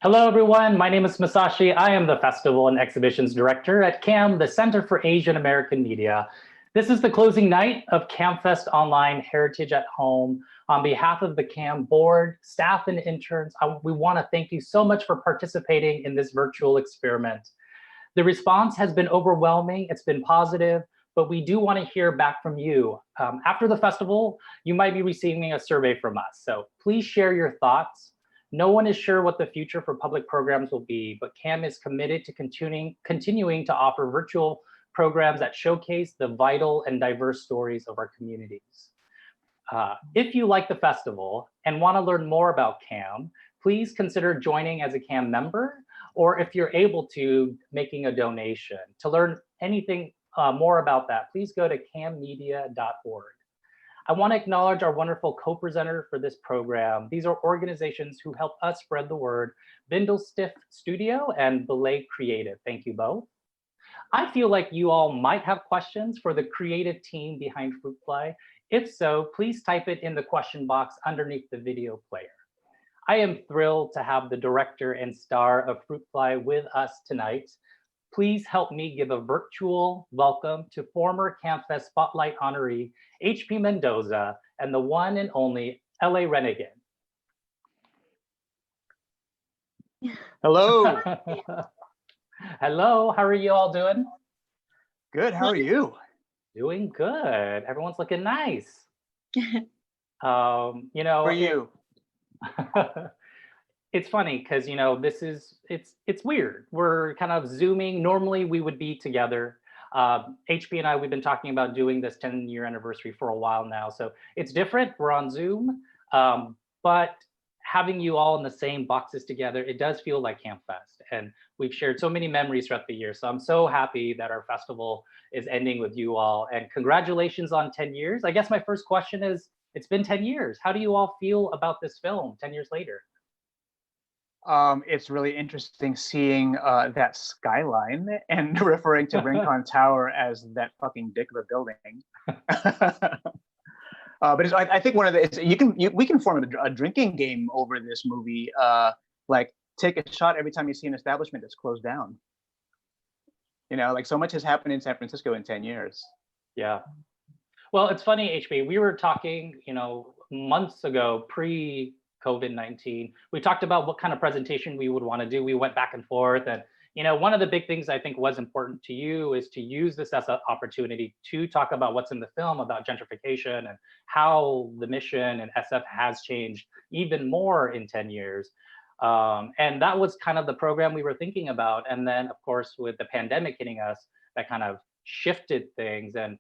Hello, everyone. My name is Masashi. I am the Festival and Exhibitions Director at CAM, the Center for Asian American Media. This is the closing night of CAMFest Online Heritage at Home. On behalf of the CAM board, staff, and interns, we want to thank you so much for participating in this virtual experiment. The response has been overwhelming. It's been positive, but we do want to hear back from you. After the festival, you might be receiving a survey from us. So please share your thoughts. No one is sure what the future for public programs will be, but CAM is committed to continuing to offer virtual programs that showcase the vital and diverse stories of our communities. If you like the festival and want to learn more about CAM, please consider joining as a CAM member, or if you're able to, making a donation. To learn anything more about that, please go to cammedia.org. I want to acknowledge our wonderful co-presenter for this program. These are organizations who help us spread the word: Bindlestiff Studio and Belay Creative. Thank you both. I feel like you all might have questions for the creative team behind Fruitfly. If so, please type it in the question box underneath the video player. I am thrilled to have the director and star of Fruitfly with us tonight. Please help me give a virtual welcome to former CAMFest Spotlight honoree, HP Mendoza, and the one and only LA Renegade. Hello. Hello, how are you all doing? Good, how are you? Doing good. Everyone's looking nice. For you. It's funny because it's weird. We're kind of zooming. Normally we would be together. HP and I, we've been talking about doing this 10-year anniversary for a while now. So it's different. We're on Zoom, but having you all in the same boxes together, it does feel like CAMFest. And we've shared so many memories throughout the year. So I'm so happy that our festival is ending with you all. And congratulations on 10 years. I guess my first question is, it's been 10 years. How do you all feel about this film 10 years later? It's really interesting seeing that skyline and referring to Rincon Tower as that fucking dick of a building. But I think one of the we can form a drinking game over this movie. Like take a shot every time you see an establishment that's closed down. Like so much has happened in San Francisco in 10 years. Yeah. Well, it's funny, HP. We were talking, months ago, pre-COVID-19. We talked about what kind of presentation we would want to do. We went back and forth, and one of the big things I think was important to you is to use this as an opportunity to talk about what's in the film about gentrification and how the mission and SF has changed even more in 10 years. And that was kind of the program we were thinking about. And then, of course, with the pandemic hitting us, that kind of shifted things. And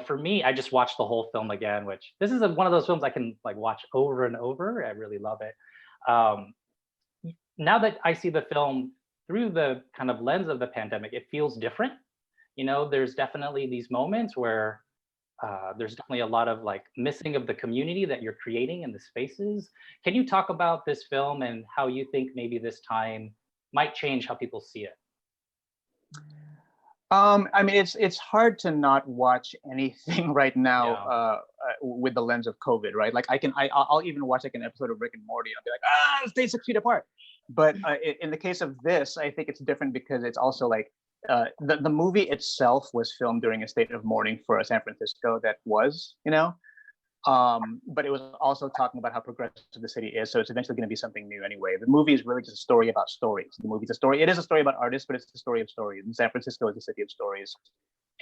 for me, I just watched the whole film again, which this is one of those films I can watch over and over. I really love it. Now that I see the film through the kind of lens of the pandemic, it feels different. There's definitely these moments where there's definitely a lot of missing of the community that you're creating in the spaces. Can you talk about this film and how you think maybe this time might change how people see it? I mean, it's hard to not watch anything right now with the lens of COVID, right? Like I'll even watch an episode of Rick and Morty and I'll be like, stay 6 feet apart. But in the case of this, I think it's different because it's also the movie itself was filmed during a state of mourning for San Francisco that was, but it was also talking about how progressive the city is. So it's eventually going to be something new anyway. The movie is really just a story about stories. The movie's a story. It is a story about artists, but it's a story of stories. And San Francisco is a city of stories.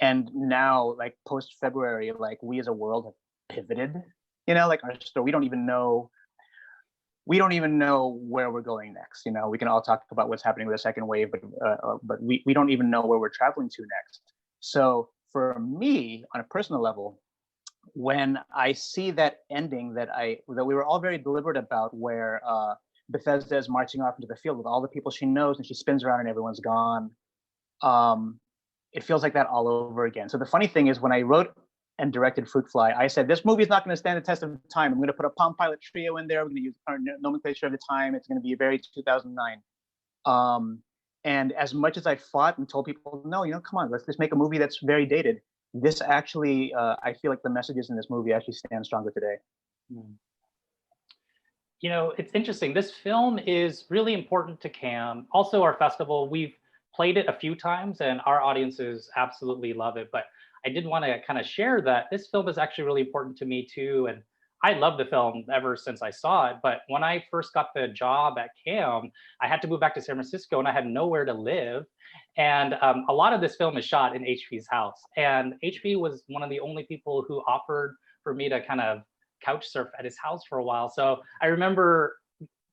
And now, post February, we as a world have pivoted. Our story. We don't even know where we're going next. We can all talk about what's happening with the second wave, but we don't even know where we're traveling to next. So for me, on a personal level, when I see that ending that we were all very deliberate about, where Bethesda is marching off into the field with all the people she knows, and she spins around and everyone's gone, it feels like that all over again. So the funny thing is, when I wrote and directed Fruitfly, I said, this movie is not going to stand the test of time. I'm going to put a Palm Pilot trio in there. We're going to use our nomenclature of the time. It's going to be very 2009. And as much as I fought and told people, no, come on, let's just make a movie that's very dated. This actually, I feel like the messages in this movie actually stand stronger today. You know, it's interesting. This film is really important to CAM. Also, our festival, we've played it a few times and our audiences absolutely love it. But I did want to kind of share that this film is actually really important to me too. And I love the film ever since I saw it. But when I first got the job at CAM, I had to move back to San Francisco and I had nowhere to live. And a lot of this film is shot in HP's house. And HP was one of the only people who offered for me to kind of couch surf at his house for a while. So I remember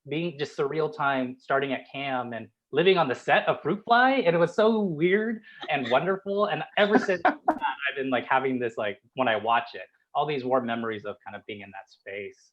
being just surreal time starting at CAM and living on the set of Fruit Fly, and it was so weird and wonderful. And ever since that, I've been like having this, like when I watch it, all these warm memories of kind of being in that space.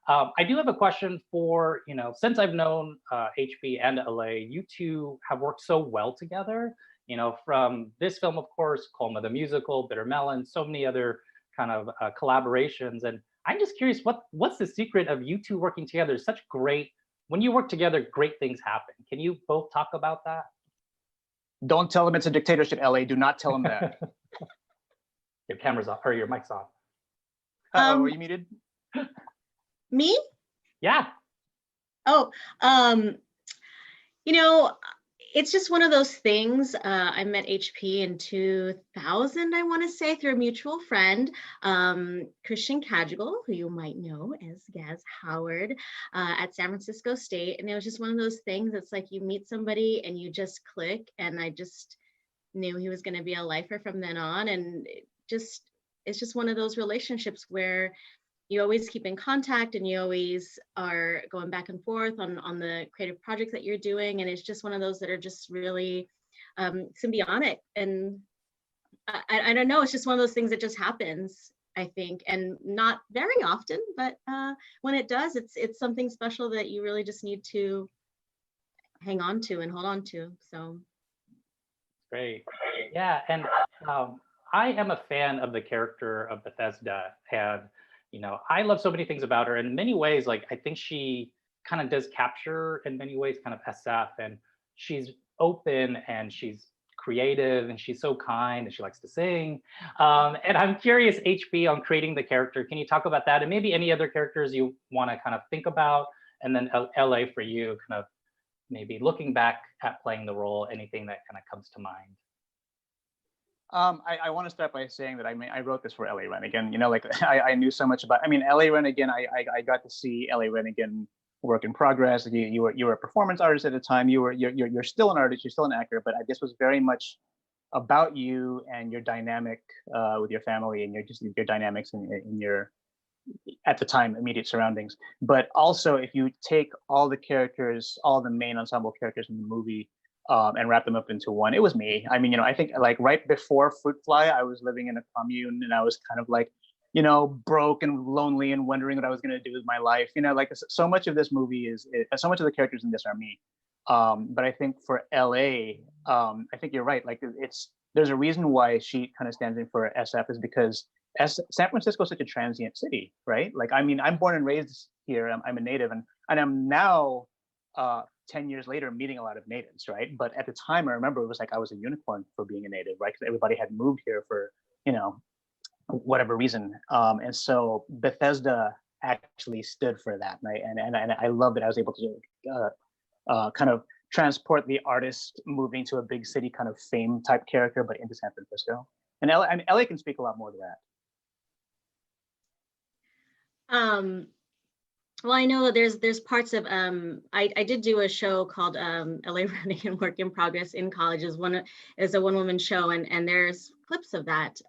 I do have a question for, you know, since I've known HP and LA, you two have worked so well together, you know, from this film, of course, Colma the Musical, Bitter Melon, so many other kind of collaborations. And I'm just curious, what's the secret of you two working together? Such great, when you work together, great things happen. Can you both talk about that? Don't tell them it's a dictatorship, LA. Do not tell them that. Your camera's on, or your mic's on. Are you muted? Me? Yeah. Oh, you know, it's just one of those things. I met HP in 2000, I want to say, through a mutual friend, Christian Cagigal, who you might know as Gaz Howard at San Francisco State. And it was just one of those things. It's like you meet somebody and you just click. And I just knew he was going to be a lifer from then on. And it's just one of those relationships where you always keep in contact and you always are going back and forth on the creative projects that you're doing. And it's just one of those that are just really symbiotic. And I don't know, it's just one of those things that just happens, I think, and not very often, but when it does, it's something special that you really just need to hang on to and hold on to, so. Great, yeah, and I am a fan of the character of Bethesda, and you know, I love so many things about her. In many ways, like I think she kind of does capture in many ways kind of SF, and she's open and she's creative and she's so kind and she likes to sing. And I'm curious, HP, on creating the character. Can you talk about that and maybe any other characters you want to kind of think about? And then LA for you, kind of maybe looking back at playing the role, anything that kind of comes to mind. I want to start by saying that I wrote this for L.A. Renigan. You know, like I knew so much about. I mean, L.A. Renigan. I got to see L.A. Renigan work in progress. You were a performance artist at the time. You're still an artist. You're still an actor. But this was very much about you and your dynamic with your family and your dynamics in your at the time immediate surroundings. But also, if you take all the characters, all the main ensemble characters in the movie. And wrap them up into one. It was me. I mean, you know, I think like right before Fruit Fly, I was living in a commune and I was kind of like, you know, broke and lonely and wondering what I was going to do with my life. You know, like so much of this movie so much of the characters in this are me. But I think for LA, I think you're right. Like there's a reason why she kind of stands in for SF is because San Francisco is such a transient city, right? Like, I mean, I'm born and raised here. I'm a native and I'm now 10 years later meeting a lot of natives, right? But at the time, I remember it was like I was a unicorn for being a native, right? Because everybody had moved here for, you know, whatever reason. And so Bethesda actually stood for that, right? And I love that I was able to kind of transport the artist moving to a big city kind of fame type character, but into San Francisco. And LA can speak a lot more to that. Well, I know there's parts of I did do a show called LA Renigan Work in Progress in College is a one-woman show, and there's clips of that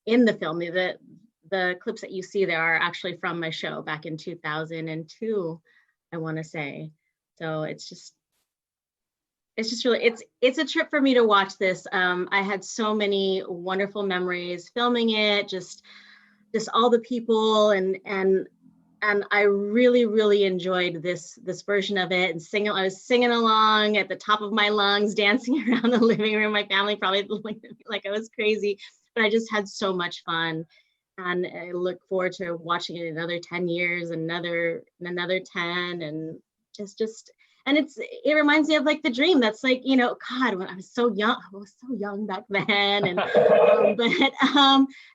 in the film. The clips that you see there are actually from my show back in 2002, I want to say. So it's just really it's a trip for me to watch this. I had so many wonderful memories filming it, just all the people and I really, really enjoyed this version of it and I was singing along at the top of my lungs, dancing around the living room. My family probably looked at me like I was crazy, but I just had so much fun. And I look forward to watching it another 10 years, another 10, and and it reminds me of like the dream that's like, you know, God, when I was so young back then. And but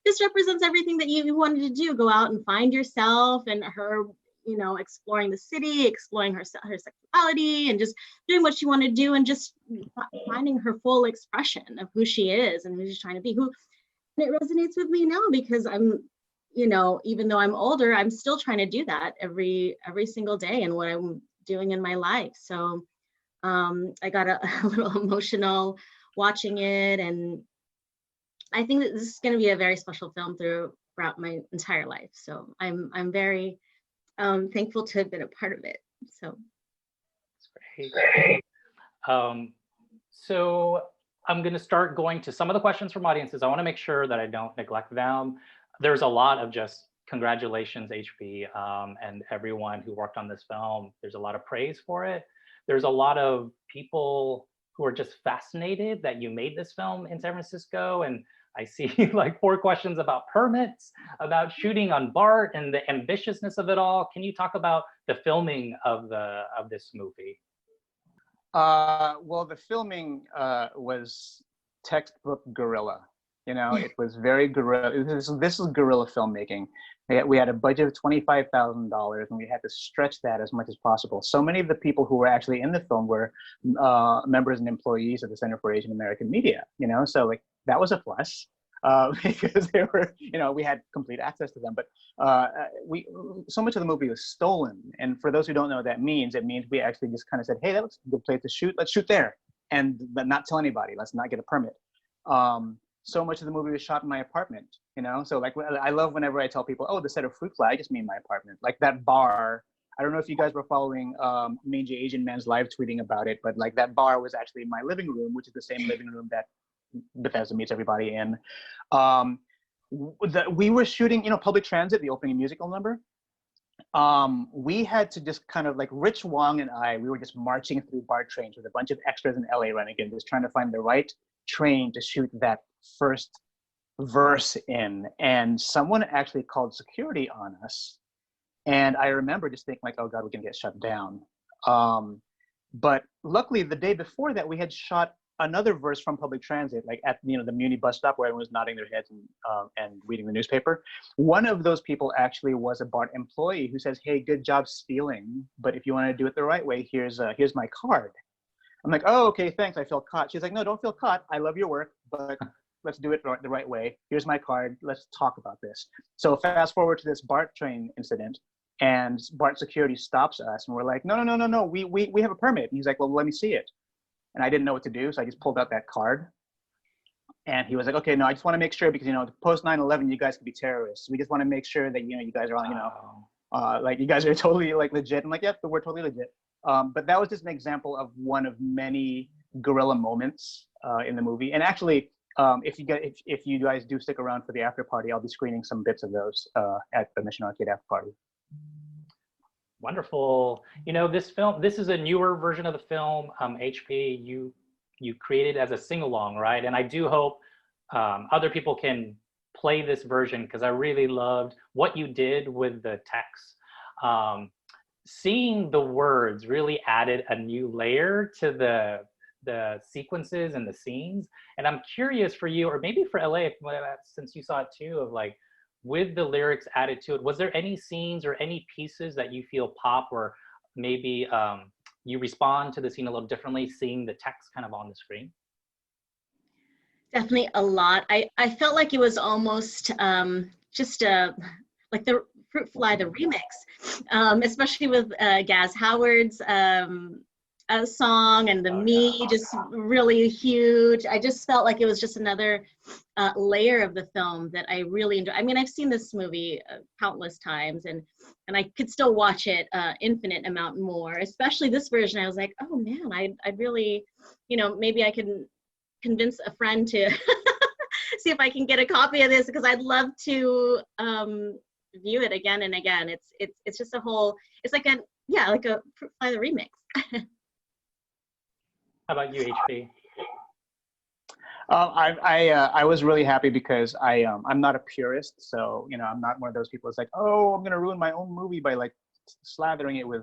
this represents everything that you wanted to do, go out and find yourself. And her, you know, exploring the city, exploring her sexuality, and just doing what she wanted to do, and just finding her full expression of who she is and who she's trying to be. And it resonates with me now because I'm, you know, even though I'm older, I'm still trying to do that every single day and what I'm doing in my life. So I got a little emotional watching it, and I think that this is going to be a very special film throughout my entire life. So I'm very thankful to have been a part of it. So That's great. So I'm going to start going to some of the questions from audiences. I want to make sure that I don't neglect them. There's a lot of just congratulations, HP, and everyone who worked on this film. There's a lot of praise for it. There's a lot of people who are just fascinated that you made this film in San Francisco. And I see like 4 questions about permits, about shooting on BART and the ambitiousness of it all. Can you talk about the filming of this movie? Well, the filming was textbook guerrilla. You know, it was very guerrilla. This is guerrilla filmmaking. We had a budget of $25,000, and we had to stretch that as much as possible. So many of the people who were actually in the film were members and employees of the Center for Asian American Media. You know, so like that was a plus because they were, you know, we had complete access to them. But so much of the movie was stolen, and for those who don't know what that means, it means we actually just kind of said, hey, that looks a good place to shoot. Let's shoot there, and but not tell anybody. Let's not get a permit. So much of the movie was shot in my apartment, you know? So like, I love whenever I tell people, oh, the set of Fruit Fly, I just mean my apartment. Like that bar, I don't know if you guys were following Mangy Asian Man's live tweeting about it, but like that bar was actually my living room, which is the same living room that Bethesda meets everybody in. We were shooting, you know, Public Transit, the opening musical number. We had to just kind of like Rich Wong and we were just marching through BART trains with a bunch of extras in LA Renegade, just trying to find the right train to shoot that first verse in. And someone actually called security on us. And I remember just thinking like, oh God, we can get shut down. But luckily the day before that, we had shot another verse from Public Transit, like at, you know, the Muni bus stop where everyone was nodding their heads and reading the newspaper. One of those people actually was a BART employee who says, hey, good job stealing, but if you want to do it the right way, here's my card. I'm like, oh, okay, thanks, I feel caught. She's like, no, don't feel caught. I love your work, but let's do it the right way. Here's my card, let's talk about this. So fast forward to this BART train incident, and BART security stops us, and we're like, no, we have a permit. And he's like, well, let me see it. And I didn't know what to do, so I just pulled out that card. And he was like, okay, no, I just want to make sure, because, you know, post 9/11, you guys could be terrorists. We just want to make sure that, you know, you guys are on, you know, like you guys are totally like legit. I'm like, yep, we're totally legit. But that was just an example of one of many guerrilla moments in the movie. And actually, if you guys do stick around for the after party, I'll be screening some bits of those at the Mission Arcade after party. Wonderful. You know, this is a newer version of the film. HP, you created as a sing-along, right? And I do hope other people can play this version, because I really loved what you did with the text. Seeing the words really added a new layer to the sequences and the scenes. And I'm curious for you, or maybe for LA, since you saw it too, of like, with the lyrics added to it, was there any scenes or any pieces that you feel pop, or maybe you respond to the scene a little differently, seeing the text kind of on the screen? definitely a lot. I felt like it was almost just like the Fruit Fly, the remix, especially with Gaz Howard's song, and the Me just really huge. I just felt like it was just another layer of the film that I really enjoy. I mean, I've seen this movie countless times, and I could still watch it infinite amount more, especially this version. I was like, oh man, I'd really, you know, maybe I can convince a friend to see if I can get a copy of this, because I'd love to view it again and again. It's just a whole, it's like a Fruit Fly the remix. How about you, HP? I was really happy because I'm not a purist, so, you know, I'm not one of those people that's like, oh, I'm gonna ruin my own movie by like slathering it with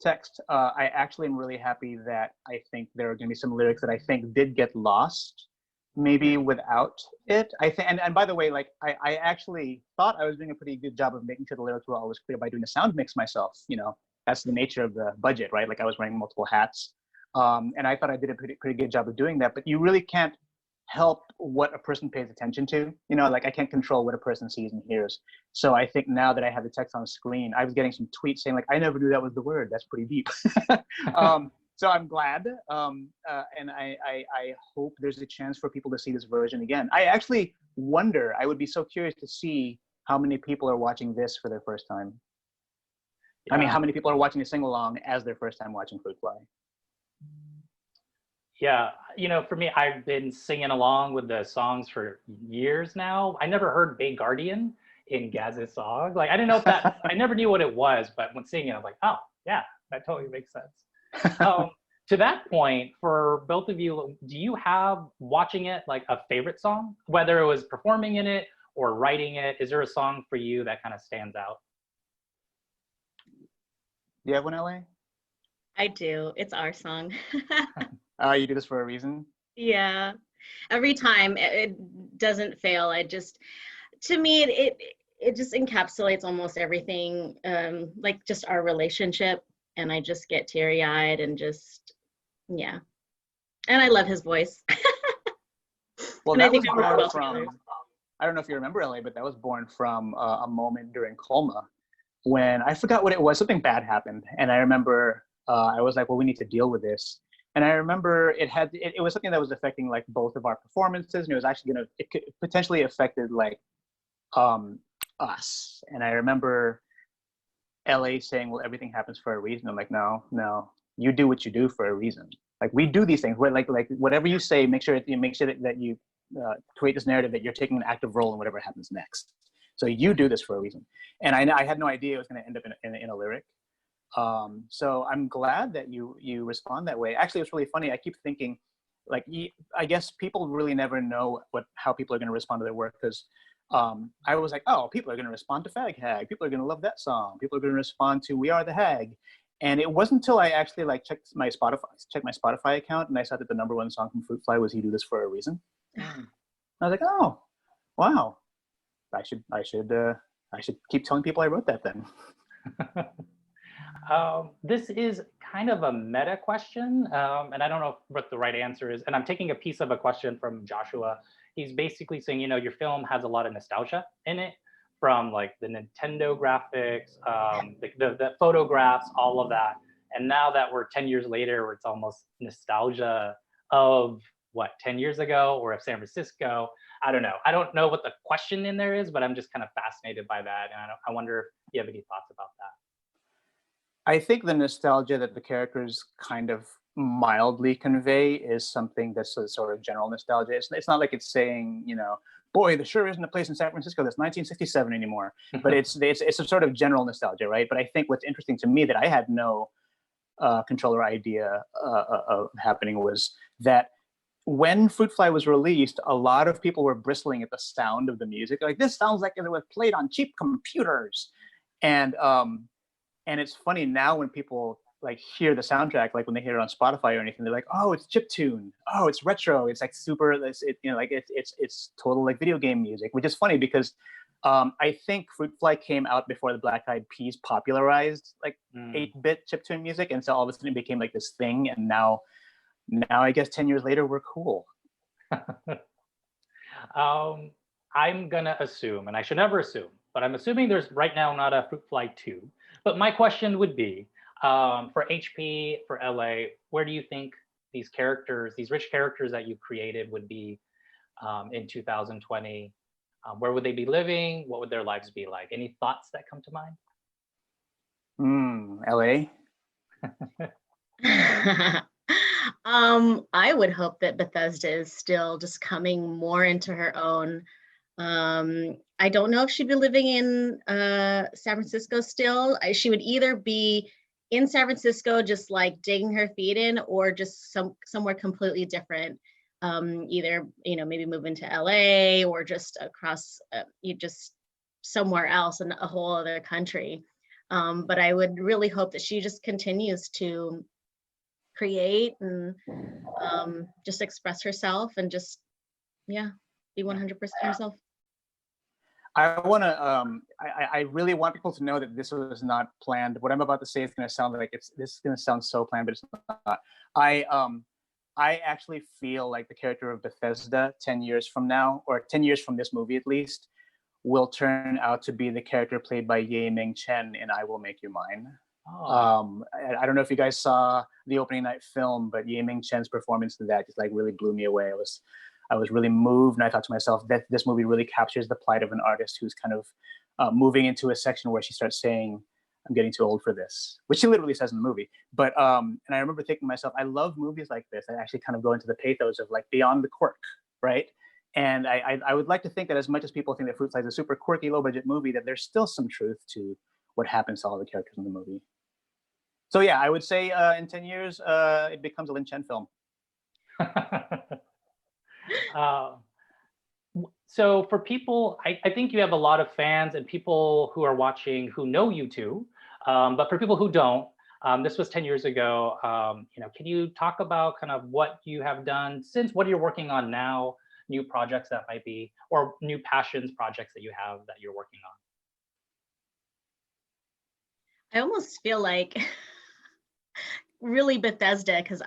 text. I actually am really happy that I think there are gonna be some lyrics that I think did get lost maybe without it. I think, and by the way, like I actually thought I was doing a pretty good job of making sure the lyrics were always clear by doing a sound mix myself. You know, that's the nature of the budget, right? Like I was wearing multiple hats, and I thought I did a pretty good job of doing that. But you really can't help what a person pays attention to. You know, like I can't control what a person sees and hears. So I think now that I have the text on screen, I was getting some tweets saying like, "I never knew that was the word. That's pretty deep." So I'm glad, and I hope there's a chance for people to see this version again. I actually wonder, I would be so curious to see how many people are watching this for their first time. I mean, how many people are watching a sing-along as their first time watching Fruit Fly? Yeah, you know, for me, I've been singing along with the songs for years now. I never heard Bay Guardian in Gaz's song. Like, I didn't know if that, I never knew what it was, but when singing, I was like, oh, yeah, that totally makes sense. To that point, for both of you, do you have, watching it, like a favorite song, whether it was performing in it or writing it? Is there a song for you that kind of stands out? Do you have one, LA? I do. It's our song. You do this for a reason? Yeah. Every time it doesn't fail. I just, to me, it just encapsulates almost everything, like just our relationship. And I just get teary-eyed and just, yeah. And I love his voice. Well, And that was we work born well from, together. I don't know if you remember, LA, but that was born from a moment during Colma when I forgot what it was. Something bad happened. And I remember I was like, well, we need to deal with this. And I remember it was something that was affecting like both of our performances. And it was actually it could potentially affected like us. And I remember LA saying, well, everything happens for a reason. I'm like, no, you do what you do for a reason. Like we do these things. Like whatever you say, make sure that you create this narrative that you're taking an active role in whatever happens next. So you do this for a reason. And I had no idea it was going to end up in a lyric. So I'm glad that you respond that way. Actually, it's really funny. I keep thinking, like, I guess people really never know how people are going to respond to their work, because I was like, oh, people are going to respond to Fag Hag. People are going to love that song. People are going to respond to We Are the Hag. And it wasn't until I actually like checked my Spotify account, and I saw that the #1 song from Fruit Fly was "You Do This for a Reason." I was like, oh, wow. I should keep telling people I wrote that then. This is kind of a meta question, and I don't know what the right answer is. And I'm taking a piece of a question from Joshua. He's basically saying, you know, your film has a lot of nostalgia in it, from like the Nintendo graphics, the photographs, all of that. And now that we're 10 years later, where it's almost nostalgia of what, 10 years ago, or of San Francisco. I don't know. I don't know what the question in there is, but I'm just kind of fascinated by that. And I wonder if you have any thoughts about that. I think the nostalgia that the characters kind of mildly convey is something that's a sort of general nostalgia. It's not like it's saying, you know, boy, there sure isn't a place in San Francisco that's 1967 anymore. But it's a sort of general nostalgia, right? But I think what's interesting to me that I had no control or idea of happening was that when Fruit Fly was released, a lot of people were bristling at the sound of the music. Like, this sounds like it was played on cheap computers. And it's funny now when people like hear the soundtrack, like when they hear it on Spotify or anything, they're like, oh, it's chiptune. Oh, it's retro. It's like super, it's total like video game music, which is funny because I think Fruit Fly came out before the Black Eyed Peas popularized like 8-bit chiptune music. And so all of a sudden it became like this thing. And now I guess 10 years later, we're cool. I'm gonna assume, and I should never assume, but I'm assuming there's right now not a Fruit Fly 2. But my question would be, for HP, for LA, where do you think these characters, these rich characters that you created would be in 2020? Where would they be living? What would their lives be like? Any thoughts that come to mind? LA? I would hope that Bethesda is still just coming more into her own. I don't know if she'd be living in San Francisco still. She would either be in San Francisco, just like digging her feet in, or just somewhere completely different. Either, you know, maybe move into LA or just across, just somewhere else in a whole other country. But I would really hope that she just continues to create and just express herself and just Yeah, be 100% yourself. I want to. I really want people to know that this was not planned. What I'm about to say is going to sound like this is going to sound so planned, but it's not. I actually feel like the character of Bethesda 10 years from now, or 10 years from this movie at least, will turn out to be the character played by Ye Ming Chen in I Will Make You Mine. Oh, I don't know if you guys saw the opening night film, but Ye Ming Chen's performance in that just like really blew me away. I was really moved, and I thought to myself that this movie really captures the plight of an artist who's kind of moving into a section where she starts saying, "I'm getting too old for this," which she literally says in the movie. But and I remember thinking to myself, I love movies like this that actually kind of go into the pathos of like beyond the quirk, right? And I would like to think that as much as people think that Fruit Fly is a super quirky, low budget movie, that there's still some truth to what happens to all the characters in the movie. So yeah, I would say in 10 years, it becomes a Lin Chen film. uh, so for people, I think you have a lot of fans and people who are watching who know you too. But for people who don't, this was 10 years ago. Can you talk about kind of what you have done since, what you're working on now, new projects that might be, or new passions projects that you have that you're working on? I almost feel like really Bethesda, because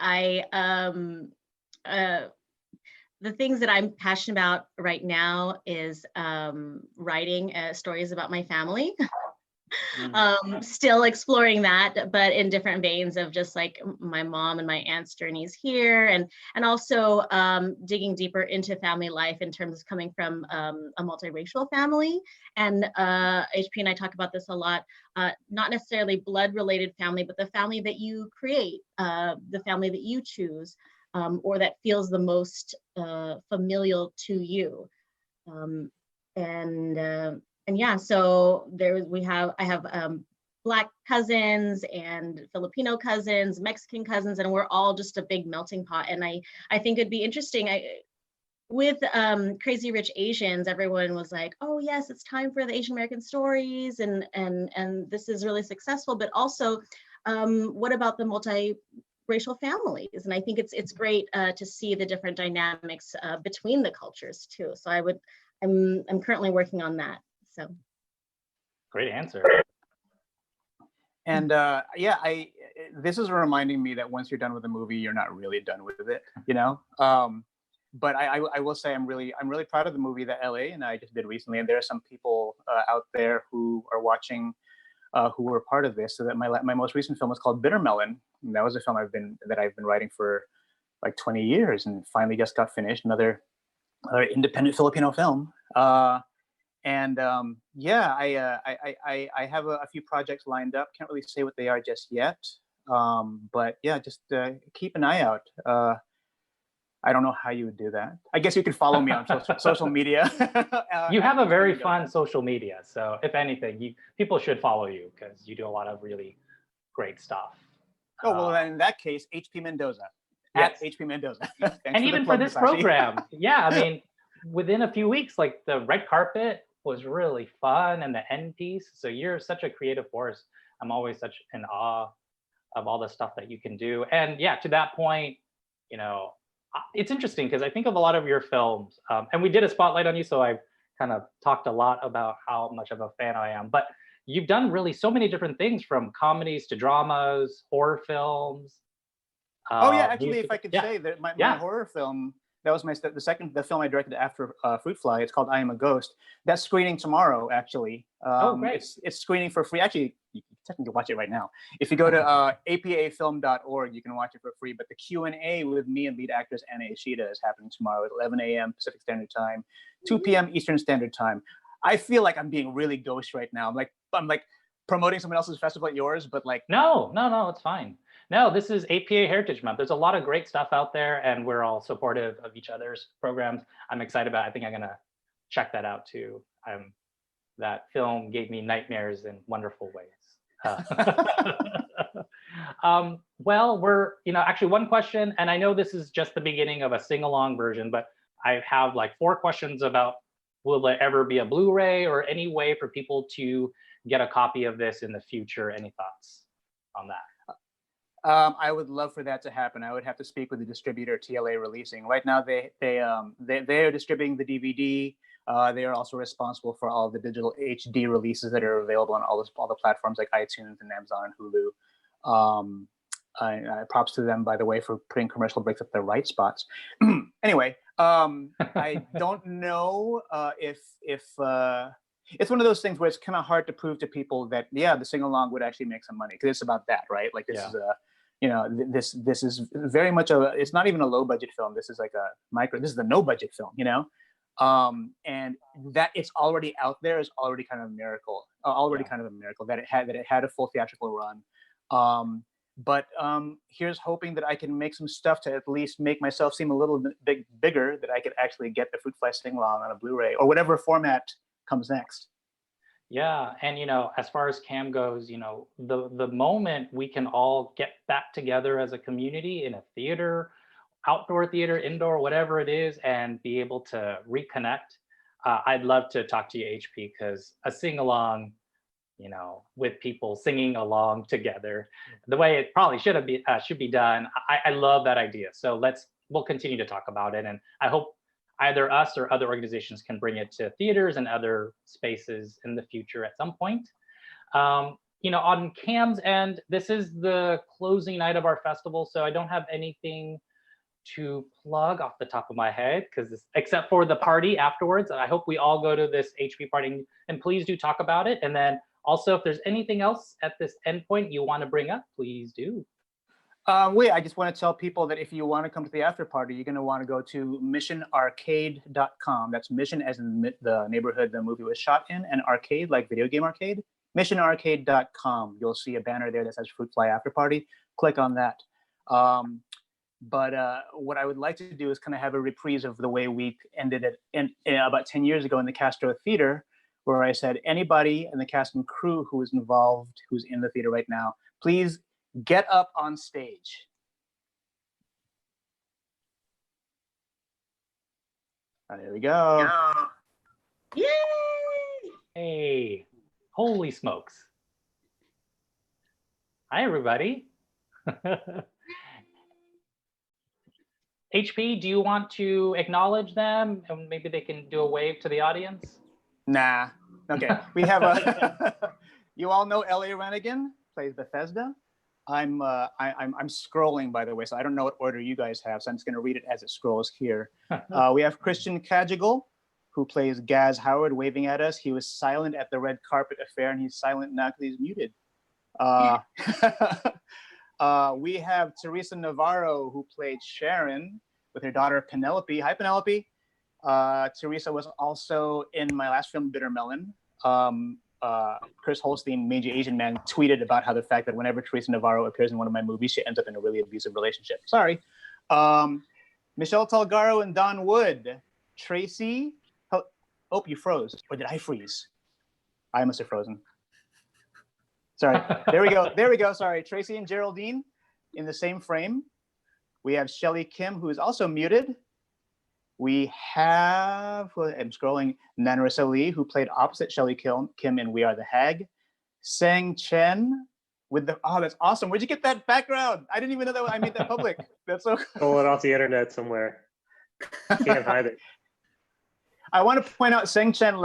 the things that I'm passionate about right now is writing stories about my family. Still exploring that, but in different veins of just like my mom and my aunt's journeys here, and also digging deeper into family life in terms of coming from a multiracial family. And HP and I talk about this a lot, not necessarily blood related family, but the family that you create, the family that you choose, or that feels the most familial to you. And yeah, so I have Black cousins and Filipino cousins, Mexican cousins, and we're all just a big melting pot. And I think it'd be interesting. With Crazy Rich Asians, everyone was like, "Oh yes, it's time for the Asian American stories, and this is really successful." But also, what about the multiracial families? And I think it's great to see the different dynamics between the cultures too. So I'm currently working on that. So Great answer. And this is reminding me that once you're done with a movie, you're not really done with it, you know. But I will say I'm really proud of the movie that LA and I just did recently, and there are some people out there who are watching who were part of this. So that my most recent film was called Bitter Melon. And that was a film I've been writing for like 20 years, and finally just got finished. Another independent Filipino film. And I have a few projects lined up. Can't really say what they are just yet. But yeah, just keep an eye out. I don't know how you would do that. I guess you could follow me on social media. You have a very fun social media. So if anything, people should follow you because you do a lot of really great stuff. Oh, well, then in that case, HP Mendoza. Yes. At HP Mendoza. And even for this program, yeah, I mean, within a few weeks, like the red carpet was really fun and the end piece. So you're such a creative force. I'm always such in awe of all the stuff that you can do. And yeah, to that point, it's interesting because I think of a lot of your films, and we did a spotlight on you, so I kind of talked a lot about how much of a fan I am. But you've done really so many different things, from comedies to dramas, horror films. Oh yeah, actually, if I could say that my Yeah. horror film, that was the film I directed after Fruit Fly. It's called I Am a Ghost. That's screening tomorrow, actually. Great. It's screening for free. Actually, you can technically watch it right now. If you go to apafilm.org, you can watch it for free. But the Q&A with me and lead actress Anna Ishida is happening tomorrow at 11 a.m. Pacific Standard Time, 2 p.m. Eastern Standard Time. I feel like I'm being really ghost right now. I'm like promoting someone else's festival at yours, but like No, it's fine. No, this is APA Heritage Month. There's a lot of great stuff out there, and we're all supportive of each other's programs. I'm excited about it. I think I'm gonna check that out too. That film gave me nightmares in wonderful ways. Well, we're actually one question, and I know this is just the beginning of a sing-along version, but I have like 4 questions about, will there ever be a Blu-ray or any way for people to get a copy of this in the future? Any thoughts on that? I would love for that to happen. I would have to speak with the distributor, TLA Releasing. Right now, they are distributing the DVD. They are also responsible for all the digital HD releases that are available on all the platforms like iTunes and Amazon and Hulu. Props to them, by the way, for putting commercial breaks at the right spots. Anyway, I don't know if it's one of those things where it's kind of hard to prove to people that the sing along would actually make some money, because it's about that, right? Like this is this is very much it's not even a low budget film. This is like this is the no budget film, and that it's already out there is already kind of a miracle. Kind of a miracle that it had a full theatrical run. But here's hoping that I can make some stuff to at least make myself seem a little bit bigger, that I could actually get the Fruit Fly Sing Along on a Blu-ray or whatever format comes next. Yeah, and as far as CAM goes, the moment we can all get back together as a community in a theater, outdoor theater, indoor, whatever it is, and be able to reconnect, I'd love to talk to you, HP, because a sing along, with people singing along together, the way it probably should be done. I love that idea. So we'll continue to talk about it, and I hope either us or other organizations can bring it to theaters and other spaces in the future at some point. On CAM's end, this is the closing night of our festival, so I don't have anything to plug off the top of my head, except for the party afterwards. I hope we all go to this HP party, and please do talk about it. And then also, if there's anything else at this endpoint you want to bring up, please do. I just want to tell people that if you want to come to the after party, you're going to want to go to missionarcade.com. That's Mission as in the neighborhood the movie was shot in, and arcade like video game arcade. Missionarcade.com. You'll see a banner there that says Fruit Fly After Party. Click on that. But what I would like to do is kind of have a reprise of the way we ended it in about 10 years ago in the Castro Theater, where I said, anybody in the cast and crew who is involved, who's in the theater right now, please get up on stage. There we go. Yay! Hey, holy smokes. Hi, everybody. HP, do you want to acknowledge them? And maybe they can do a wave to the audience? Nah. Okay. We have you all know L.A. Renigan, plays Bethesda. I'm scrolling, by the way, so I don't know what order you guys have, so I'm just going to read it as it scrolls here. We have Christian Kajigal, who plays Gaz Howard, waving at us. He was silent at the red carpet affair, and he's silent now because he's muted. We have Teresa Navarro, who played Sharon with her daughter Penelope. Hi, Penelope. Teresa was also in my last film, Bitter Melon. Chris Holstein, Major Asian Man, tweeted about how the fact that whenever Teresa Navarro appears in one of my movies, she ends up in a really abusive relationship. Sorry. Michelle Talgaro and Don Wood. Tracy. Oh, you froze. Or did I freeze? I must have frozen. Sorry. There we go. There we go. Sorry. Tracy and Geraldine in the same frame. We have Shelly Kim, who is also muted. We have, I'm scrolling, Nanarisa Lee, who played opposite Shelly Kim in We Are the Hag. Sang Chen with the, oh, that's awesome. Where'd you get that background? I didn't even know that I made that public. That's so cool. Pull it off the internet somewhere. Can't hide it. I want to point out Sang Chen,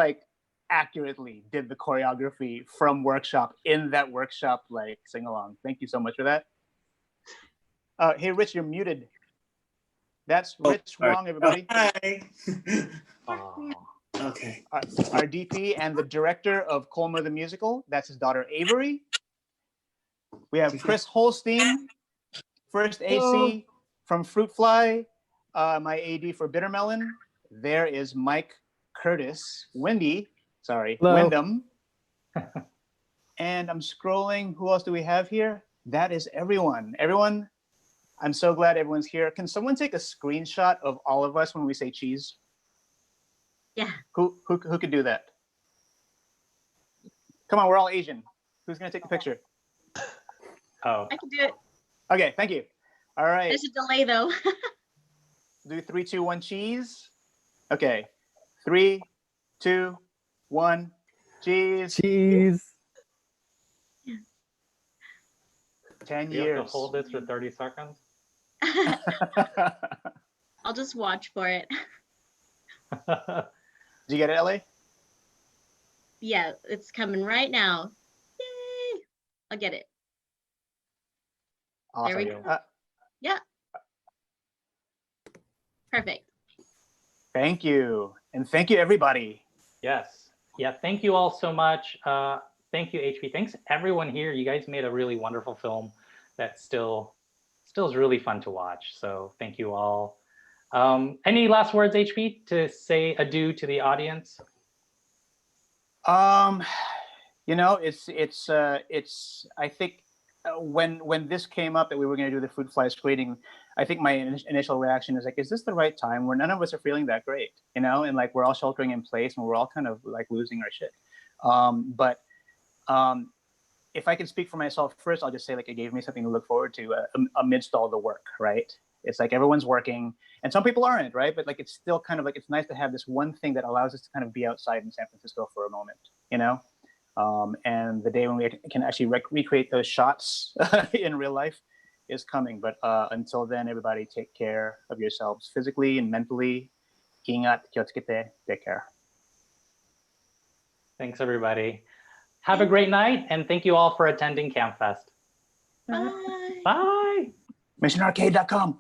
accurately did the choreography from workshop in that workshop, sing along. Thank you so much for that. Hey, Rich, you're muted. That's Rich Wong, everybody. Hi. Oh. Okay. Our DP and the director of Colma the Musical, that's his daughter Avery. We have Chris Holstein, first AC from Fruit Fly, my AD for Bitter Melon. There is Mike Curtis, Wyndham. And I'm scrolling, who else do we have here? That is everyone. Everyone, I'm so glad everyone's here. Can someone take a screenshot of all of us when we say cheese? Yeah. Who could do that? Come on, we're all Asian. Who's gonna take a picture? Oh. I can do it. Okay, thank you. All right. There's a delay though. Do 3, 2, 1, cheese. Okay. 3, 2, 1, cheese. Cheese. 10 You have to years. hold this for 30 seconds. I'll just watch for it. Did you get it, Ellie? Yeah, it's coming right now. Yay! I'll get it. Awesome. we go. Yeah. Perfect. Thank you. And thank you, everybody. Yes. Yeah. Thank you all so much. Thank you, HP. Thanks everyone here. You guys made a really wonderful film that still is really fun to watch. So thank you all. Any last words, HP, to say adieu to the audience? You know, it's I think when this came up that we were going to do the Fruit Fly screening, I think my initial reaction is like, is this the right time where none of us are feeling that great, you know, and like we're all sheltering in place and we're all kind of like losing our shit. If I can speak for myself first, I'll just say like it gave me something to look forward to amidst all the work, right? It's like everyone's working and some people aren't, right? But like it's still kind of like it's nice to have this one thing that allows us to kind of be outside in San Francisco for a moment, you know? And the day when we can actually recreate those shots in real life is coming. But until then, everybody take care of yourselves physically and mentally. Ingat, kyotsukete, take care. Thanks, everybody. Have a great night, and thank you all for attending CamFest. Bye. Bye. MissionArcade.com.